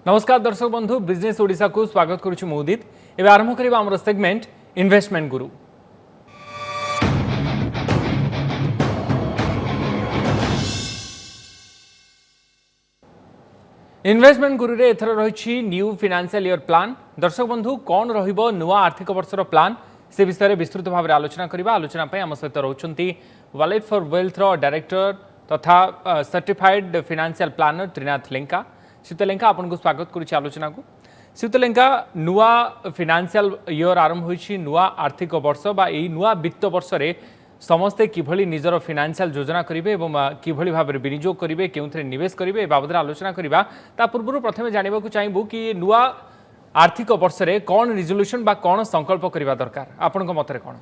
नमस्कार दर्शक बंधु बिजनेस ओडिशा को स्वागत करुछु मोदित एवं आरंभ करिबा हमर सेगमेंट इन्वेस्टमेंट गुरु। इन्वेस्टमेंट गुरु रे एथर रही न्यू फाइनेंशियल ईयर प्लान। दर्शक बंधु कौन रहिबो नुआ आर्थिक वर्षर प्लान से विषय में विस्तृत भाव में आलोचना करबा। आलोचना पय हम सहित रहउछंती वॉलेट फॉर वेल्थ रो डायरेक्टर तथा certified financial planner Trinath Lenka. Shriyut Lenka आपन को स्वागत करुछि आलोचना को। श्रीयुत लेंका नुआ फाइनेंशियल ईयर आरंभ होइछि नुआ आर्थिक वर्ष बा एई नुआ वित्त वर्ष रे समस्ते किभली निजर फाइनेंशियल योजना करिवे एवं किभली भाव में विनियोग करिवे केउथरे निवेश करिवे बाबद आलोचना करबा। ता पूर्व प्रथमे जानिबा को चाहबो कि नुआ आर्थिक वर्ष रे कोन रिजोल्यूशन बा कोन संकल्प करबा दरकार आपन को मतरे कोन?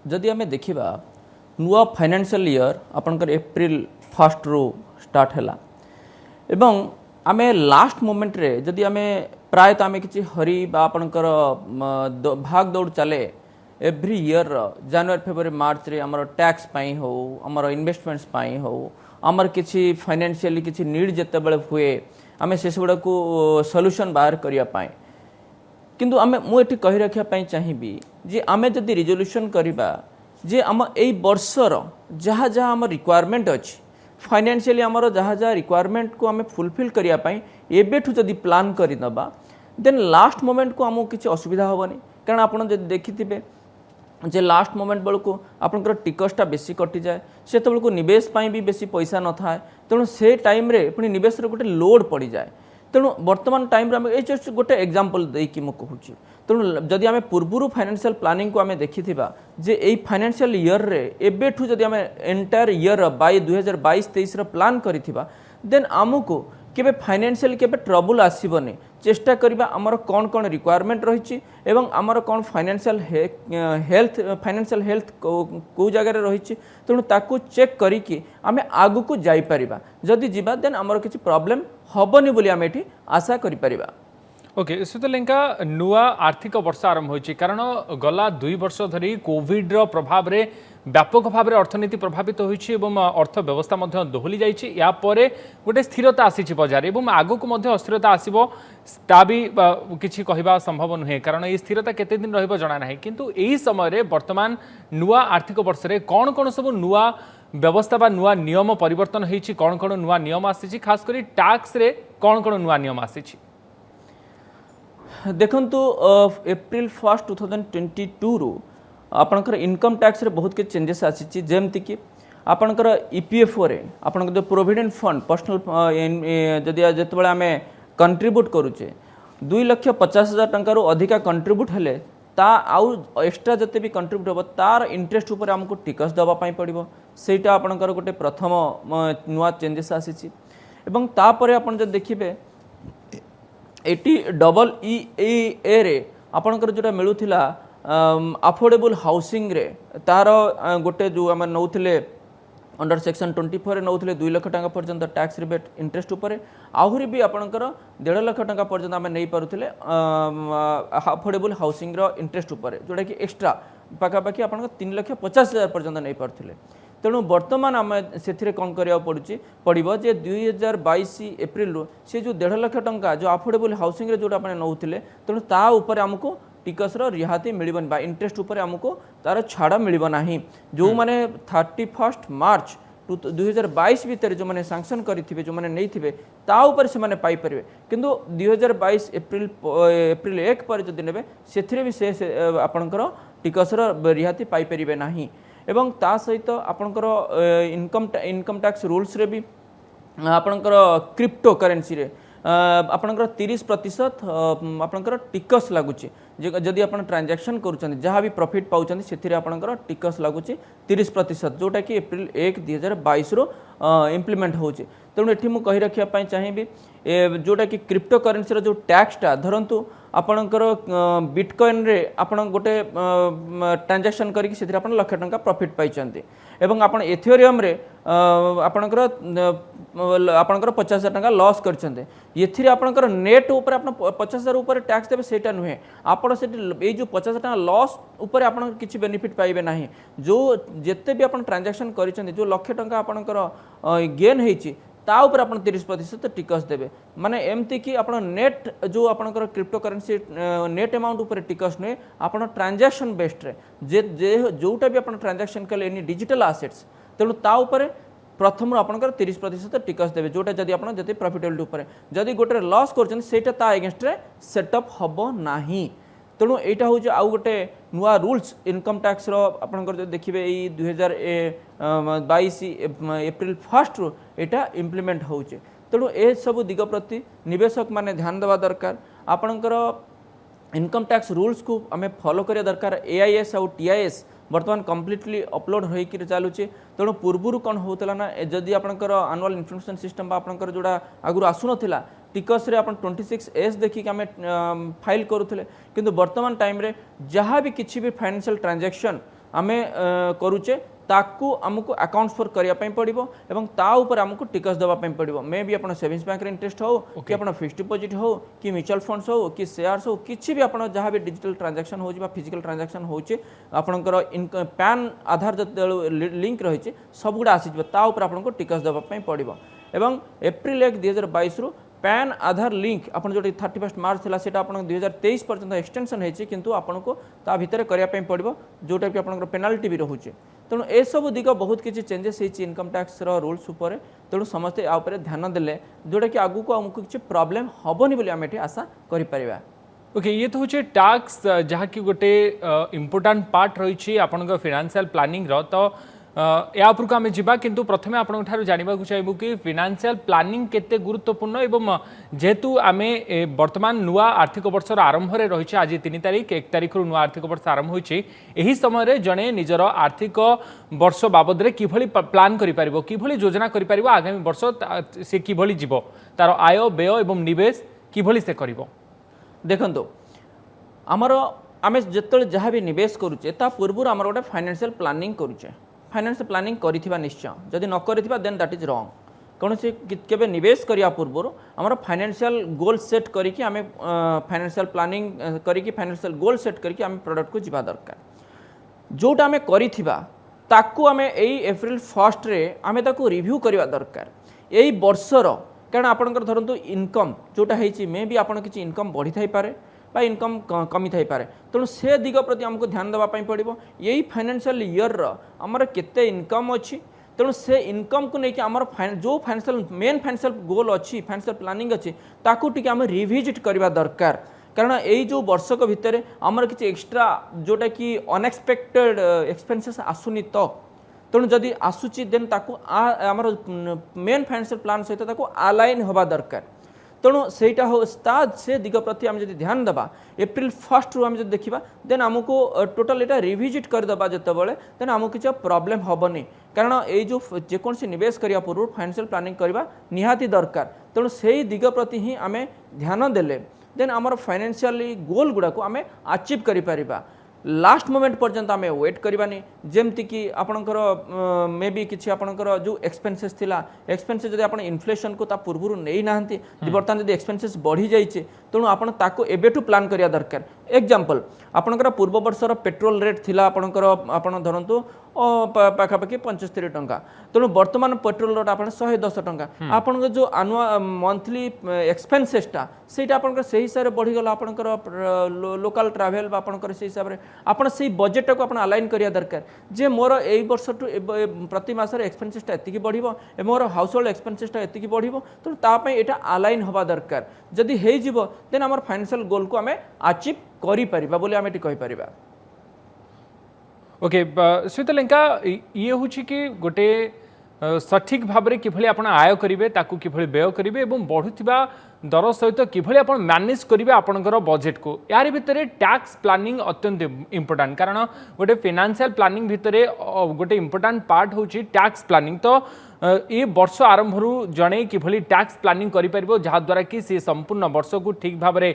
जदि आमे देखिबा नुआ फाइनेंशियल ईयर आपनकर एप्रिल 1 रो स्टार्ट हैला एवं आमे लास्ट मोमेंट रे जदि आमे प्रायत आमे किछि हरी बा आपनकर भाग दौड़ चले एव्री ईयर जनवरी फेब्रुआरी मार्च रे हमर टैक्स पाई हो हमर इन्वेस्टमेंट्स पाई हो हमर किछि फाइनेंशियली किछि नीड जतेबेले हुए आमे से सबडा को सॉल्यूशन बाहर करिया पाए। किंतु आमे मु एठी कहि रखिया पाई चाहिबी जे आमे जदि रिजोल्यूशन करिबा जे हम एई वर्षर जहा जहा हमर रिक्वायरमेंट अछि फाइनेंशियली आमर जहाँ जहाँ रिक्वायरमेंट को आम फुलफिल करने एबेठू जदि प्लान करदबा देन लास्ट मोमेंट को आमको किसी असुविधा हेनी। कारण आपड़ जब देखिथे जे लास्ट मोमेंट बेलू आपंकर टिकसटा बेसी कटि जाए से बेलू निवेश भी बेसी पैसा न था तेणु से टाइम रे पुणी निवेश गोटे लोड पड़ जाए। तेणु वर्तमान टाइम ये जस्ट गोटे एग्जांपल देकी मु कहूँ। तेणु जदि आम पूर्वर फाइनेंशियल प्लानिंग को आम देखिथिबा जे एई फाइनेंशियल ईयर रे एबेठू जदि आम entire year by 2022-23 row plan करिथिबा then आमको केबे फाइनेंशियल केबे ट्रबल आसीबनी। चेष्टा करिबा हमर कोन कोन रिक्वायरमेंट रहिछि एवं हमर कोन फाइनेंशियल हेल्थ को जगह रे रहिछि तेणु ताकू चेक करिकि आमे आगु को जाई परिबा। जदि जिबा देन हमर किछि प्रॉब्लम हबनी बोली आमे एठी आशा करि परिबा। ओके श्रीयुत लेंका नुआ आर्थिक वर्ष आरंभ होइछि कारण गला 2 वर्ष धरी कोविड रो प्रभाव रे व्यापक भाव में अर्थनीति प्रभावित होइछि एवं अर्थव्यवस्था मध्य दोहली जाइछि। या परे गोटे स्थिरता आसीछि बजार एवं आगु को मध्य अस्थिरता आसीबो ता भी किछि कहिबा संभव नुहे कारण ये स्थिरता केते दिन रहइबो जणा नाही। किंतु एही समय रे वर्तमान नुआ आर्थिक वर्ष रे कोन कोन सब नुआ व्यवस्था बा नुआ नियम परिवर्तन होइछि कोन कोन नुआ नियम आसीछि खास करी टैक्स रे कोन कोन नुआ नियम आसीछि? देखंतु एप्रिल 1 2022 रु आपनकर इनकम टैक्स रे बहुत के चेंजेस आसी जेमति कि आपनकर ईपीएफओ रे आपनकर जो प्रोविडेंट फंड पर्सनल जदि जतबेले आमे कंट्रीब्यूट करूचे 2,50,000 टंका रो अधिका कंट्रीब्यूट हेले ता आउ एक्स्ट्रा जते भी कंट्रीब्यूट होबो तार इंटरेस्ट ऊपर हमको टिकस दबा पई पड़िबो। सेटा आपनकर गोटे प्रथम नुआ चेंजेस आसी एवं ता परे आपन जब देखिबे एटी डबल ई रे आपनकर जोटा मिलुथिला अफोर्डेबल हाउसिंग रे तार गोटे जो आम नौथिले अंडर सेक्शन 24 रे नौथिले 2 लाख टंका पर्यंत टैक्स रिबेट इंटरेस्ट ऊपर आहुरी भी आपनकर 1.5 लाख टंका पर्यंत आम नहीं पारुथिले अफोर्डेबल हाउसिंग रो इंटरेस्ट ऊपर जोटा कि एक्स्ट्रा पाखापाखि आपनकर 3,50,000 पर्यंत नहीं पारुथिले। तेणु वर्तमान आम से कौन करा पड़ो जे 2022 एप्रिल से जो 1.5 लाख टंका जो अफोर्डेबल हाउसिंग रे जोटा आपने नौथिले तेणु ता ऊपर आमको टिकस रिहाती मिलबन बा इंटरेस्ट ऊपर आमको तार छाड़ मिलना जो मैंने 31 मार्च 2022 भितर जो मैंने सांक्शन करेंगे जो मैंने नहीं थे ताऊपर से मैंने पाइपर किंतु 2022 एप्रिल 1 पर जब ने से भी से आपणकर टिकस रिहाती पाइपर ना एवं ता सहित आपणकर इनकम टैक्स रूल्स रे भी आपणकर क्रिप्टो करेन्सी रे आपणकर 30% आपणकर टिकस लगुच जदि आप ट्रांजैक्शन करुँच जहाँ भी प्रॉफिट पाँच से आपणकर टिकस लगुच 30% जोटा कि एप्रिल 1 2022 रो इम्प्लीमेंट हो। तेणु ये मुझे कही रखापी चाहिए जोटा कि क्रिप्टो करेन्सी जो टैक्सटा धरतु आपणकर बिटकॉइन रे आपन गोटे ट्रांजैक्शन करिक से आप लाख टंका प्रॉफिट पाई एवं आप एथेरियम रे आपणकर 50,000 टंका लॉस करछन्ते एथिरे आपणकर नेट ऊपर आप 50,000 ऊपर टैक्स देबे सेटा नुहे आपण से जो 50,000 टंका लॉस ऊपर आपन किछि बेनिफिट पाइबे नाही जो जेते भी आपन ट्रांजैक्शन करिछन्ते जो लाख टंका आपणकर गेन हेछि ता ऊपर आप 30% टिकस देवे माने एमती कि आप नेट जो आपंकर क्रिप्टो करेन्सी नेट अमाउंट उपर टिकस नुहे आप ट्रांजैक्शन बेस्ड रे जे जोटा भी आप ट्रांजैक्शन कले एनी डिजिटल आसेट्स तेणु ता ऊपर प्रथम आपंकर 30% टिकस देवे जोटा जदि आप प्रॉफिटेबिलिटी उपर जदि गोटे लॉस कर अगेंस्ट सेटअप हम नाही तेणु यहाँ हूँ आउ गोटे नुआ रूल्स इनकम टैक्स आपंकर देखिए यही 2022 एप्रिल 1 रु यहाँ इम्प्लीमेंट हो तेणु ए सब दिग प्रति निवेशक माने ध्यान देवा दरकार आपणकर इनकम टैक्स रूल्स को आम फॉलो करिया दरकार AIS आउ TIS बर्तमान कम्प्लीटली अपलोड होकर चलुचे तेणु पूर्वर कौन होता ना जदि आपंकर आनुआल इनफर्मेशन सिस्टम आपंकर जोड़ा आगुरी आसुना टिकस रे अपन 26S देखिक आम फाइल करूले किंतु वर्तमान टाइम रे जहाँ भी किसी भी फाइनेंशियल ट्रांजैक्शन आम करूचे ताकू आमको अकाउंट्स फॉर करने पड़ो एवं ता ऊपर आमको टिकस देवाई पड़ो मे भी आप सेविंग्स बैंक इंटरेस्ट हो कि आप फिक्स्ड डिपॉजिट हो कि म्यूचुअल फंड्स हो कि शेयर्स हो किसी भी आप जहाँ भी डिजिटल ट्रांजैक्शन हो फिजिकल ट्रांजैक्शन होचे आपंकर पैन आधार जो लिंक रही सब गुड़ा आसी ता ऊपर आपको टिकस देवाई पड़ो एवं एप्रिल 1 2022 रु पैन आधार लिंक आप जो 31 मार्च था सीटा आप 2023 पर्यंत एक्सटेंशन होती किंतु आपको ता भितर करने पड़ो जोटा कि आप पेनाल्टी भी रोचे तेणु ए सब दिग बहुत किसी चेंजेस होती इनकम टैक्स रूल्स उपर तेणु समस्ते यापर ध्यान देले जोटा कि आगू को आमको किसी प्रॉब्लम हेनी बोली आम ये आशा करिपरिबा। ओके ये तो हूँ टैक्स जहाँ कि गोटे इम्पोर्टाट पार्ट रही आपन फाइनेंशियल प्लानिंग रो तो या उपरक आम जा कि प्रथम आपंठ जानवा चाहबू कि फाइनेंशियल प्लानिंग केते गुरुत्वपूर्ण एवं जेहेतु आम वर्तमान नुआ आर्थिक वर्षर आरंभ में रही आज 3 तारिख 1 तारिख नुआ आर्थिक वर्ष आरंभ होती समय जड़े निजर आर्थिक वर्ष बाबद किभली प्लान करिपारिबो किभली योजना करिपारिबो आगामी वर्ष से किभली जीव तार आय व्यय एवं निवेश किभली से करिबो। देखंतु आमर आम जिते जहाँ भी निवेश करुचे ता पूर्व आमर गोटे फाइनेंशियल प्लानिंग करुचे फाइनेंशियल प्लानिंग करिथिबा निश्चय जदि न करिथिबा देन दैट इज रॉन्ग कौन से केबे निवेश करिया पूर्व आमर फाइनेंशियल गोल सेट करिकि आमे फाइनेंशियल प्लानिंग करिकि फाइनेंशियल गोल सेट करिकि आमे प्रोडक्ट को जिबा दरकार जोटा आमे करिथिबा ताकू आमे एई एप्रिल 1 रे आमे ताकू रिव्यू करिवा दरकार एई वर्षर कारण आपनकर धरंतु इनकम जोटा हेछि मे भी आपन किछि इनकम बढ़ी थाई पारे बा इनकम कमी थाई पारे तेणु से दिग प्रति आमको ध्यान देवा पड़ो यही फाइनेंशियल ईयर आमर केते इनकम अच्छी तेणु से इनकम को लेकिन आमर जो फाइनेंशियल मेन फाइनेंशियल गोल अच्छी फाइनेंशियल प्लानिंग अच्छी ताकू टिके आम रिविजिट करवा दरकार कारण यही जो वर्षक भितर आमर किसी एक्स्ट्रा जोटा कि अनएक्सपेक्टेड एक्सपेंसेस आसुनी तो तेणु जदि आसूची देन ताकू आमर मेन फाइनेंशियल प्लान सहित ताकू अलाइन होबा दरकार तेणु सेटा हो से दिग प्रति आम जब ध्यान देवा एप्रिल 1 रु आम जब देखा देन आमको टोटाल यहाँ रिविजिट करदे जितेबाला देन आमको किसी प्रॉब्लम हेनी कारण ये जो जेकोसी निवेश करने पूर्व फाइनेंशियल प्लानिंग करवा निहाती दरकार तेणु से दिग प्रति ही आम ध्यान देले देन आमर फाइनेंशियली गोल गुड़ा को आम अचीव करिपरिबा लास्ट मोमेंट पर्यंत आम वेट करवानी जमती कि आपणकर मे बी किसी आपणकर जो एक्सपेंसेस थिला एक्सपेंसेस जब आप इन्फ्लेशन को पूर्व नहीं ना बर्तमान जब एक्सपेंसेस बढ़ी जाइए तेणु आपन ताको एबेठू प्लान करिया दरकार एग्जांपल आपणकर पूर्व वर्षर पेट्रोल रेट थिला आपणकर आपन धरंतु पाखापाखि 75 टंका तेणु वर्तमान पेट्रोल रेट आप 110 टंका आपन जो आनुआ मंथली एक्सपेंसेसटा सेटा आपन से हिसाब से बढ़ीगला आपनकर लोकल ट्रावेल आपनकर से हिसाब से आपन से बजेट को आपन अलाइन करिया दरकार जे मोर एई वर्ष टू प्रति मास रे एक्सपेंसेसटा एतिकी बढ़िबो ए मोर हाउस होल्ड एक्सपेंसेसटा एतिकी बढ़िबो तेणु ता पई एटा अलाइन होबा दरकार जदि हे जिवो देन हमर फाइनेंशियल गोल को हमें अचीव करि परिबा बोली हमें कहि परिबा। ओके श्वेतलेंका ये हूँ कि गोटे सठिक भाव में किभली आपण आय करेंगे ताकू किभली व्यय करेंगे एवं बढ़ुवा दर सहित किभली आपण मैनेज करेंगे आपणकर बजेट को यार भितर टैक्स प्लानिंग अत्यंत इम्पोर्टाट कारण गोटे फाइनेंशियल प्लानिंग भितर गोटे इम्पोर्टाट पार्ट हूँ टैक्स प्लानिंग तो ये वर्ष आरंभ जड़े किभली टैक्स प्लानिंग करिपरिबो जहाद्वारा कि सी संपूर्ण वर्ष को ठीक भाव में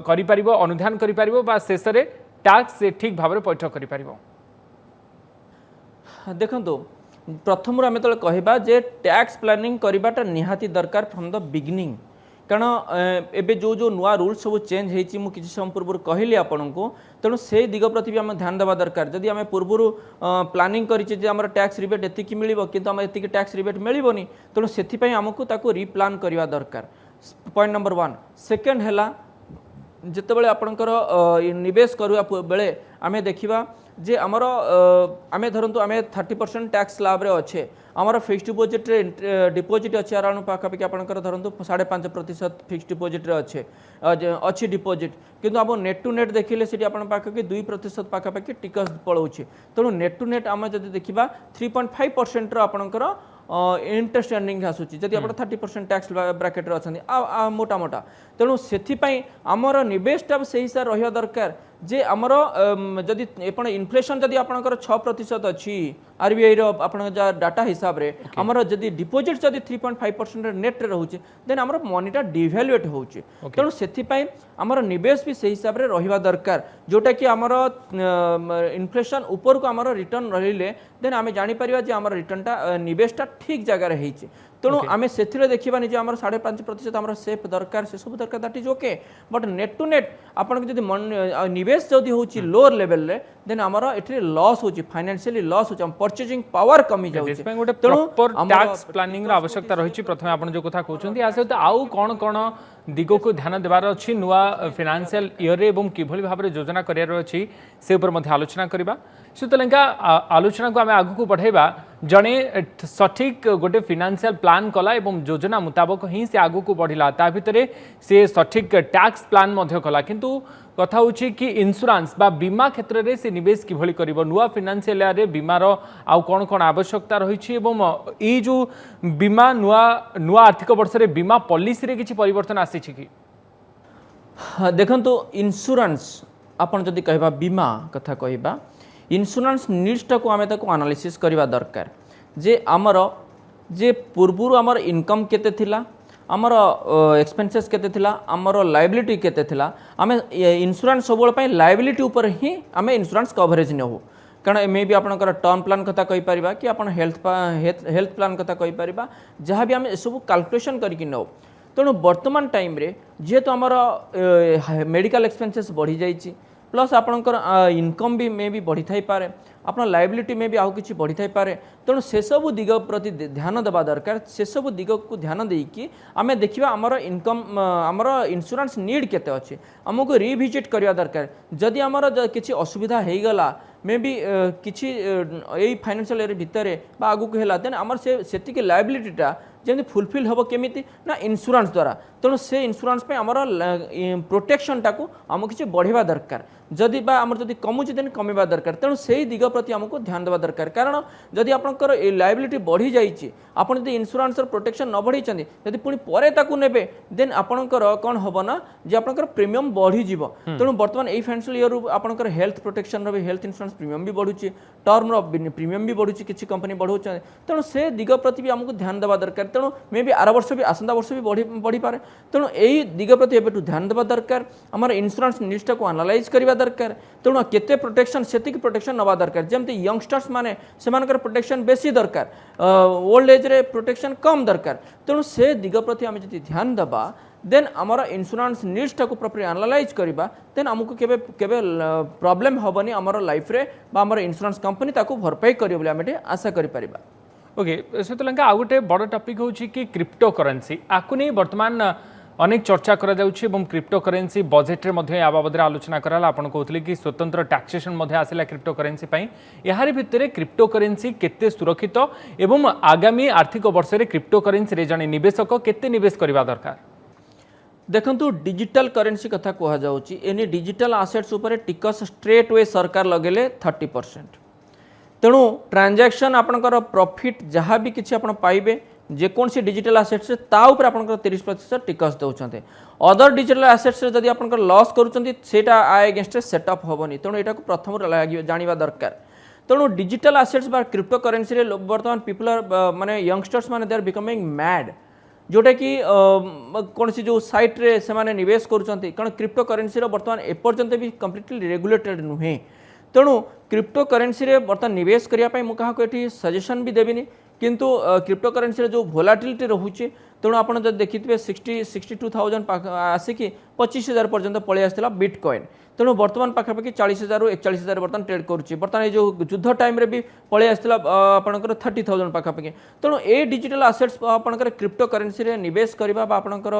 करिपरिबो अनुधान करिपरिबो बा शेष में टैक्स से ठीक भाव में पैठ करिपरिबो। देखंतु प्रथम आम जो कहवा जे टैक्स प्लानिंग करवाटा निहाती दरकार फ्रॉम द बिगिनिंग कारण एबे जो जो नुआ रूल्स सब चेंज होती मुझे किसी समय पूर्व कहली आपन को तेणु से दिग प्रति भी आम ध्यान देवा दरकार जदि आम पूर्व प्लानिंग कर टैक्स रिबेट एतिक मिल कि आम एतिक टैक्स रिबेट मिलनी तेणु से आमको रिप्लान करवा दरकार पॉइंट नंबर 1 सेकेंड है जितेबाला आपणकर निवेश करवा बेले आम देखा जे आमर आम धरतु आम 30% टैक्स स्लैब रे अच्छे आमर फिक्स डिपोजिट डिपोजिट अच्छे अराउंड पाखापाखि आपणकर धरतु 5.5% फिक्स डिपोजिट अच्छे अच्छी डिपोजिट किंतु आप नेट टू नेट देखिले से पाखापाखि 2% पाखापाखि टिकस पलाऊे तेणु नेट टू नेट आम जब देखा 3.5% आपणकर इंटरेस्ट अर्निंग आसूची जदि आप 30% टैक्स ब्राकेट अच्छा मोटा मोटा तेणु से आमर निवेशटा से हिसाब रहा दरकार जे आमर जदि इनफ्लेशन जदि आपंकर 6% अच्छी आरबीआई डाटा हिसाब रे आमर जदि डिपोजिट जदि 3.5% नेट रे रहउची देन आमर मनीटा डिवैल्यूएट होउची तेणु से आमर निवेश भी से हिसाब रे रहिबा दरकार जोटा कि आमर इनफ्लेशन ऊपर को आमर रिटर्न रहिले देन आमे जानि परिबा जे आमर रिटर्नटा निवेशटा ठीक जगह रे हेइची तेणु आम से देखा जे आम 5.5% आम सेफ दरकार से सब दरकार that is okay but net to net आपन जदि निवेश जदि होची लोअर लेवल रे देन आमर एठी लॉस होची फाइनेंशियली लॉस होची परचेजिंग पावर कमी जाउची गोटे प्रॉपर टैक्स प्लानिंग रो आवश्यकता रहिची प्रथमे आपन जो कथा कहउछंती आ सहित आउ कोन कोन दिगो को ध्यान देबार अछि नुवा फाइनेंशियल ईयर रे एवं किभली भाबरे योजना करियर अछि से ऊपर मध्ये आलोचना करिबा सुतलंका आलोचना को आम आगु को बढ़ाइबा जड़े सठिक गोटे फाइनेंशियल प्लान कला एवं योजना मुताबक ही से आगु को बढ़िला ता भितरे से सठिक टैक्स प्लान मध्य कला किंतु कथा होची कि इंश्योरेंस बा बीमा क्षेत्र रे से निवेश किभली करिवो नुवा फाइनेंशियल ईयर रे बीमार आउ कोन कोन आवश्यकता रहिछि एवं ई जो बीमा नुवा आर्थिक वर्ष रे बीमा पॉलिसी रे किछि परिवर्तन आसी कि देखंतु इंश्योरेंस आपन जदि कहबा बीमा कथा कहबा इंश्योरेंस नीड्सटा को आम एनालिसिस करवा दरकार जे आमर जे पूर्व आमर इनकम केते थिला आमर एक्सपेंसेस केते थिला आमर लायबिलिटी केते थिला आम इंश्योरेंस सब लायबिलिटी ऊपर ही आम इंश्योरेंस कवरेज नेहु कारण मे भी आपनकर टर्म प्लान कथा कहि परिबा कि आपन हेल्थ प्लान कथा कहि परिबा जहाँ भी आम सब कैलकुलेशन करके नेउ तेणु वर्तमान टाइम रे जेहेतु आमर मेडिकल एक्सपेंसेस बढ़ी जाइछि प्लस आपणकर इनकम भी मे भी बढ़ी थाई पारे आपन लायबिलिटी में भी आउ किछि बढ़ी थाई पारे तेणु से सब दिग प्रति ध्यान देवा दरकार से सब दिग को ध्यान देकी आमे देखिबा हमर इनकम हमर इंश्योरेंस नीड केते अछि हमको रिविजिट करवा दरकार जदि हमर किछि असुविधा हेई गला मे भी किछि एई फाइनेंशियल ईयर भितरे बा आगु को हेला देन हमर से सेतिके लायबिलिटीटा जमी फुलफिल हम केमी ना इंश्योरेंस द्वारा तेणु से इंश्योरेंस पे आमर प्रोटेक्शन टाको आम किसी बढ़ेवा दरकार जदि बा आमर जदि कमुची देन कमेवा दरकार तेणु से दिग प्रति आमको ध्यान देवा दरकार कारण जदि आपनकर लायबिलिटी बढ़ी जाइए आपन जदि इंश्योरेंस प्रोटेक्शन न बढ़ी जदि पुणी परे ताकू नेबे देन आपनकर कौन हम ना जे आपनकर प्रीमियम बढ़ी जीव तेणु वर्तमान एई फाइनेंशियल ईयर आपनकर हेल्थ प्रोटेक्शन रो हेल्थ इंश्योरेंस प्रीमियम भी बढ़ुची टर्म रो प्रीमियम भी बढ़ुची किछि कंपनी बढ़ौछ तेणु से दिग प्रति भी आमको ध्यान देवा दरकार तेणु मे भी आर वर्ष भी आसंता वर्ष भी बढ़ी पारे तेणु यही दिग प्रति एबेठु ध्यान देवा दरकार आमर इंश्योरेंस नीड्सटा को एनालाइज करवा दरकार तेणु केते प्रोटेक्शन सेतिक प्रोटेक्शन नवा दरकार जमती यंगस्टर्स माने सेमानकर प्रोटेक्शन बेसी दरकार ओल्ड एज रे प्रोटेक्शन कम दरकार तेणु से दिग प्रति आम जदि ध्यान देबा देन आमर इंश्योरेंस नीड्सटा को प्रॉपर एनालाइज करवा देन आमको केबे केबे प्रॉब्लम होबनी आमर लाइफ रे बा आमर इंश्योरेंस कंपनी ताको भरपाई करियो बोली आमे आशा करि परिबा ओके सुतलंका आउ गोटे बड़ टॉपिक होची कि क्रिप्टो करेंसी आकु नहीं वर्तमान अनेक चर्चा करा जाउछि एवं क्रिप्टो करेंसी बजेट रे मध्ये या बाबद आलोचना कराला आपण कहउतली कि स्वतंत्र टैक्सेशन मध्ये आसिला क्रिप्टो करेंसी पई याहारी भितरे क्रिप्टो करेंसी केते सुरक्षित एवं आगामी आर्थिक वर्ष रे क्रिप्टो करेंसी रे जने निवेशक केते निवेश करबा दरकार देखंतु डिजिटल करेंसी कथा कहा जाउछि एनी डिजिटल एसेट्स ऊपर टिकस स्ट्रेट वे सरकार लगेले 30% तेणु ट्रांजैक्शन आपनकर प्रॉफिट जहाँ भी किसी आपण पाइबे जेकोसी डिजिटल एसेट्स ता ऊपर आपनकर 30% टिकस दउछन्ते अदर डिजिटल एसेट्स जदि आपनकर लॉस करूछन्ती सेटा आय अगेंस्ट सेटअप होबनी तेणु एटा को प्रथम जानिबा दरकार तेणु डिजिटल एसेट्स बा क्रिप्टो करेंसी रे वर्तमान पीपल आर माने यंगस्टर्स माने दे आर बिकमिंग मैड जोटा कि कौन सी जो साइट रे से माने निवेश करूछन्ती कारण क्रिप्टो करेंसी रो वर्तमान एपर्यंत भी कंप्लीटली रेगुलेटेड नुहे तेणु क्रिप्टो करेंसी रे बर्तमान निवेश करिया पई मु कहा को एठी सजेशन भी देबिनी किंतु क्रिप्टो करेन्सी जो भोलाटिलिटी रोचे तेणु आपड़ जब देखिए 62,000 आसिकी 25,000 पर्यंत पलि आसाला बिटकॉइन तेणु बर्तमान पाखापाखि 40,000 ରୁ 41,000 बर्तमान ट्रेड करुच्ची बर्तमान ये जो युद्ध टाइम रे भी पलि आसाला आपणकर 30,000 पाखापाखि तेणु ए डिजिटल आसेट्स आपणकर क्रिप्टो करेन्सी रे निवेश करबा बा आपणकर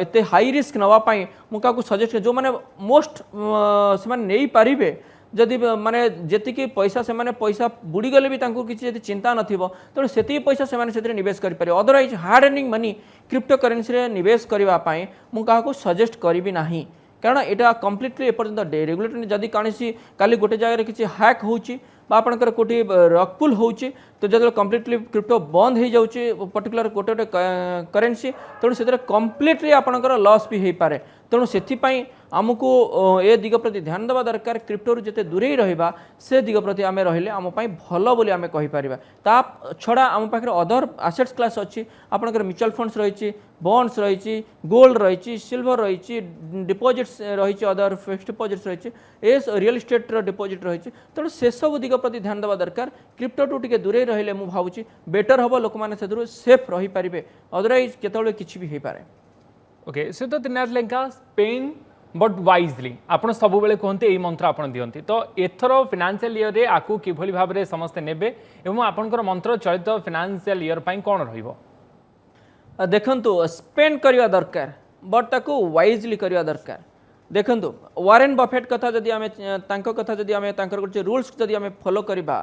एते हाई रिस्क नवा पई मु काकू सजेस्ट जो माने मोस्ट से माने नै पारिबे जदि माने जेतिकी पैसा से माने पैसा बुड़ी गले भी तांको किसी यदि चिंता नथिबो तेणु सेति पैसा से माने सेतिरे निवेश करि पारे otherwise hard earning money crypto currency रे निवेश करबा पई मु काकू सजेस्ट करबी नाही कारण एटा कंप्लीटली एपर्यंत रेगुलेटर जदि कौन काली गोटे जगह किसी हैक होची बा आपणकर कोटी रकपुल होची तो जब कंप्लीटली क्रिप्टो बंद हो जाउची पर्टिकुलर गोटे गोटे करेन्सी तेणु से कंप्लीटली आपणकर लॉस भी हो पारे तेणु से आमको ए दिग प्रति ध्यान देवा दरकार क्रिप्टो जिते दूरे रहा से दिग प्रति आम रहिले आम भल बोली आम कहीपर ता छड़ा आम पाखे अदर आसेट्स क्लास अच्छी आपंकर म्यूचुअल फंड्स रही बॉन्ड्स रही गोल्ड रही सिल्वर रही डिपोजिट्स रही अदर फिक्स्ड डिपोजिट्स रही एस रियल एस्टेट डिपोजिट रही तेणु से सब दिग प्रति ध्यान देवा दरकार क्रिप्टो टू टे दूरे रहिले मु भावुची बेटर हम लोक मैंने से सेफ रही पारे अदरवाइज केतबेले किछि भी हो पारे ओके से तो Trinath Lenka spend but wisely आपड़ सब बेले कहते यही मंत्र आप दिखती तो एथर फाइनेंशियल ईयर रे आकु किभली भाव में समस्ते नेबे एवं आपनकर मंत्र चलित फाइनेंशियल ईयर पई कोन रहिबो देखंतु स्पेंड करिया दरकार बट ताको वाइजली करिया दरकार देखंतु वारेन बफेट कथा जदि आमे तांको कथा जदि आमे तांकर कुछ रूल्स जदि आमे फॉलो करिबा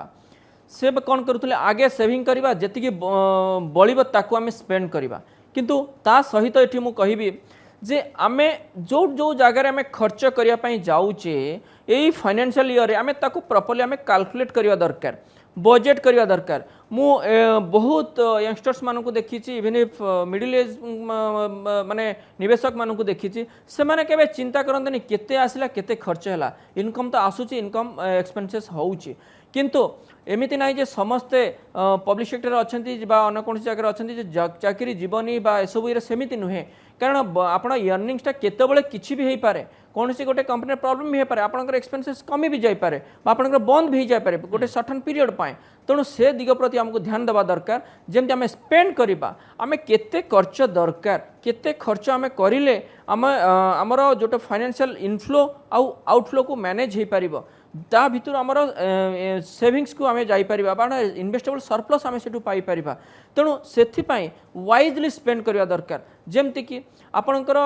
से कौन करुले आगे सेविंग करिबा जेतिकी बळिबो ताको आमे स्पेंड करिबा किंतु ता सहित एठी मु कहिबी जे आमे जो जो जगार आमे खर्च करिया पई जाउचे एई फाइनेंशियल ईयर रे आमे ताको प्रॉपर्ली आमे कैलकुलेट करिया दरकार बजेट करिया दरकार मु बहुत यंगस्टर्स मानू देखी इवन इफ मिडिल एज माने निवेशक मानू देखी से माने केबे चिंता करंतनी केते आसिला केते खर्च हैला इनकम तो आसुची इनकम एक्सपेंसेस होउची किंतु एमिति नाही जे समस्ते पब्लिक सेक्टर अच्छी अन्न कौन जगह अच्छी चाकरी जीवनी एसबू ये सेमिति नुहे कारण आपण अर्निंग्सटा केतबेले किछि भी हो पारे कौन सी गोटे कंपनी प्रॉब्लम भी हो पारे आपनकर एक्सपेंसेस कमी भी जाई पारे आपनकर बंद भी जाई पारे गोटे सर्टन पीरियड पाए तेणु से दिग प्रति आमको ध्यान देवा दरकार जमती आम स्पेंड करवा आम केते खर्च दरकार केते खर्च आम करिले आमर जोटे फाइनेंशियल इनफ्लो आउटफ्लो को मैनेज हो पारिबो ता भितर आमर सेविंग्स को आम जापर कारण इनवेस्टेबल सरप्लस आम से पाई परिबा तेणु से वाइजली स्पेंड करवा दरकार जमती कि आपणकर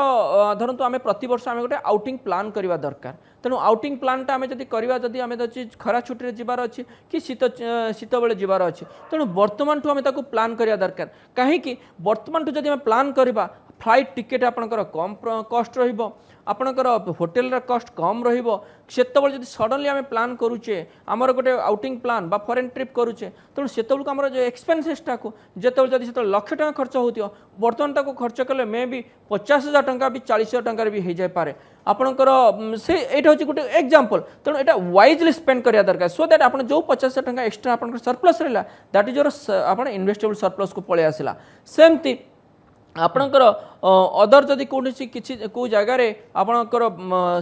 धरतु आम प्रति वर्ष आम गोटे आउटिंग प्लान करवा दरकार तेणु आउटिंग प्लानटा आम जब करवा जदि आम खरा छुट्टी जबार अच्छी कि शीत बेले जबार अच्छी तेणु बर्तमान ठू आम प्लान करवा दरकार कहीं बर्तमान ठू जदि आम प्लान करवा फ्लाइट टिकेट आपणकर कम कस्ट रहिबो आपणकर होटेल कस्ट कम रहिबो सेतबेले जदि सडनली आम प्लान करूचे आमर गोटे आउटिंग प्लान बा फॉरेन ट्रिप करूचे तेणु सेतबेलको आमर जो एक्सपेंसेसटा को जेतबेले जदि सेतबेले लाख टका खर्च होतियो बर्तमान ताको खर्च कले मे भी 50,000 टंका भी 40,000 टंका भी हो जाय पारे आपणकर से एटा होची गोटे एग्जांपल तेणु एटा वाइजली स्पेंड करिया दरकार सो दैट आपण जो 50,000 टंका एक्स्ट्रा आपणकर सरप्लस रहला दैट इज योर आपण इन्वेस्टेबल सरप्लस को पळे आसिला सेमती आपणकर अदर जदि कौन किसी को जगार आपणकर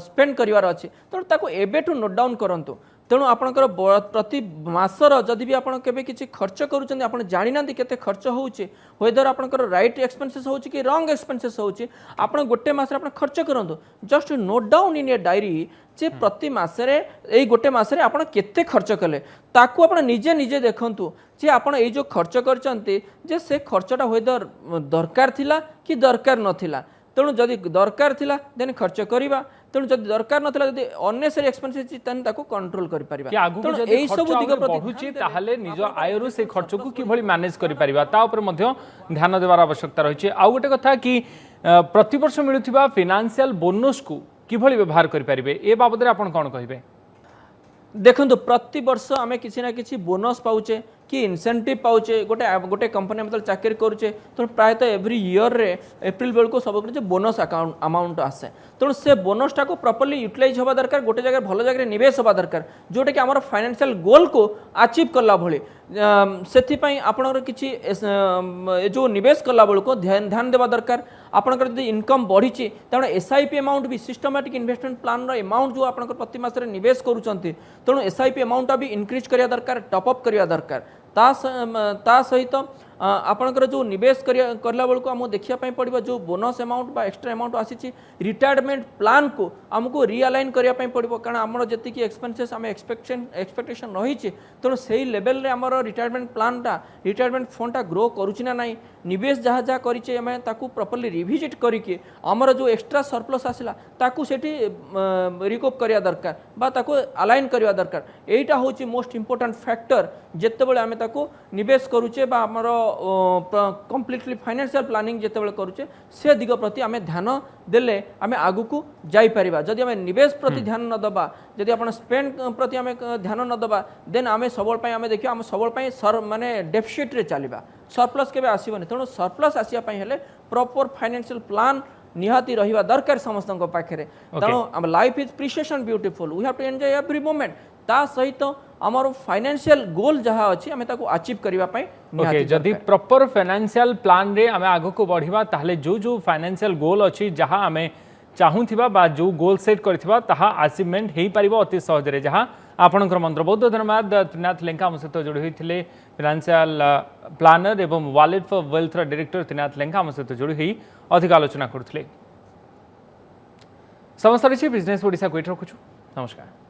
स्पेंड करिवार अछि तेणु ताको एबेठू नोट डाउन करंतु तेणु आपणकर प्रति मासर जदि भी आपण केबे किछि खर्च करूछन आपण जानि नांती केते खर्च होउछि वेदर आपणकर राइट एक्सपेंसेस होउछि कि रॉन्ग एक्सपेंसेस होउछि आपण गोटे मासरे आपण खर्च करंतु just note down in a diary जे प्रति मासरे एई गोटे मासरे आपण केते खर्च कले ताकू आपण निजे निजे देखंतु जे आपण एई जो खर्च करचंती जे से खर्चटा वेदर दरकार थिला कि दरकार नथिला तेणु जदि दरकार थिला देन खर्च करिबा तेणु जदि दरकार नथिला जदि अननेसेसरी एक्सपेंसेस तेन ताको कंट्रोल करि परिबा कि आगु जदि एई सब दिग बढ़ुची ताहाले निज आयरु से खर्च को किभली मैनेज करि परिबा ता ऊपर मध्य ध्यान देवार आवश्यकता रहिछि आ गोटे कथा कि प्रति वर्ष मिलुथिबा फाइनेंशियल बोनस को किभली व्यवहार करि परिबे ए बाबद रे आपण कोन कहिबे देखो प्रति वर्ष आम किसी ना किसी बोनस पाउचे कि इनसेंटिव पाउचे गोटे गोटे कंपनी मतलब चाकरी करुचे तो प्रायतः एवरी ईयर रे एप्रिल बेल को सब बोनस अमाउंट आसे तेणु से बोनसटा को प्रॉपर्ली यूटिलाइज होगा दरकार गोटे जगह भल जगह निवेश होगा दरकार जोटा कि आम फाइनेंशियल गोल को अचीव कला भली से आपणकर किसी जो निवेश कला बेल को ध्यान देवा दरकार आपणकर जब इनकम बढ़ी तेणु एसआईपी अमाउंट भी सिस्टमैटिक इन्वेस्टमेंट प्लान अमाउंट जो आपणकर प्रति मास निवेश करुँच तेणु एसआईपी अमाउंट भी इनक्रीज करिया दरकार टॉपअप करिया दरकार ता सहित आपणकर जो निवेश करला बेलू आमको देखा पड़ो जो बोनस अमाउंट बा एक्स्ट्रा अमाउंट आसी रिटायरमेंट प्लान को आमको रिअलाइन करने पड़ो कारण आमर जी एक्सपेंसेस आम एक्सपेक्टेशन रही तेणु से लेवल रे आमर रिटायरमेंट प्लानटा रिटायरमेंट फंडटा ग्रो करुच्ची ना नहीं निवेश जहाँ जहाँ करें आम प्रॉपर्ली रिविजिट करके आमर जो एक्स्ट्रा सरप्लस आसला ताकू सेठी रिकॉप करिया दरकार बा ताकू अलाइन करिया दरकार एटा होची मोस्ट इंपोर्टेंट फैक्टर जेतेबेले आमे ताकू निवेश करूचे बा आमर कंप्लीटली फाइनेंशियल प्लानिंग जेतेबेले करूचे से दिग प्रति आमे ध्यान देले आमे आगु को जाई परिबा जदि आमे निवेश प्रति ध्यान न दबा जदि आपण स्पेंड प्रति आमे ध्यान न दबा देन आमे सबल पई आमे देखियो आमे सबल पई सर माने डेफिसिट रे चलिबा सरप्लस केबे आसीबनी तेणु सरप्लस आसिया पई हेले प्रॉपर फाइनेंशियल प्लान निहाती रहिबा दरकार समस्त पाखे तेणु life is precious and beautiful we have to enjoy every moment ता सहित आमर फाइनेंशियल गोल जहाँ अच्छी आम अचीव करने जदि प्रॉपर फाइनेंशियल प्लान रे आम आग को बढ़िबा ताहले जो जो फाइनेंशियल गोल अच्छी जहाँ आम चाहूथिबा बा जो गोल सेट करथिबा ताहा अचीवमेंट हेई परिबो अति सहज रे जहाँ आपणकर मंत्र बहुत धन्यवाद त्रिनाथ लेंका आम सहित जोड़ी होते फाइनेंशियल प्लानर एवं wallet for wealth director Trinath Lenka आम सहित जोड़ी होई अधिक आलोचना करथिले समस्त रही बिजनेस ओडिशा को रखुछु नमस्कार।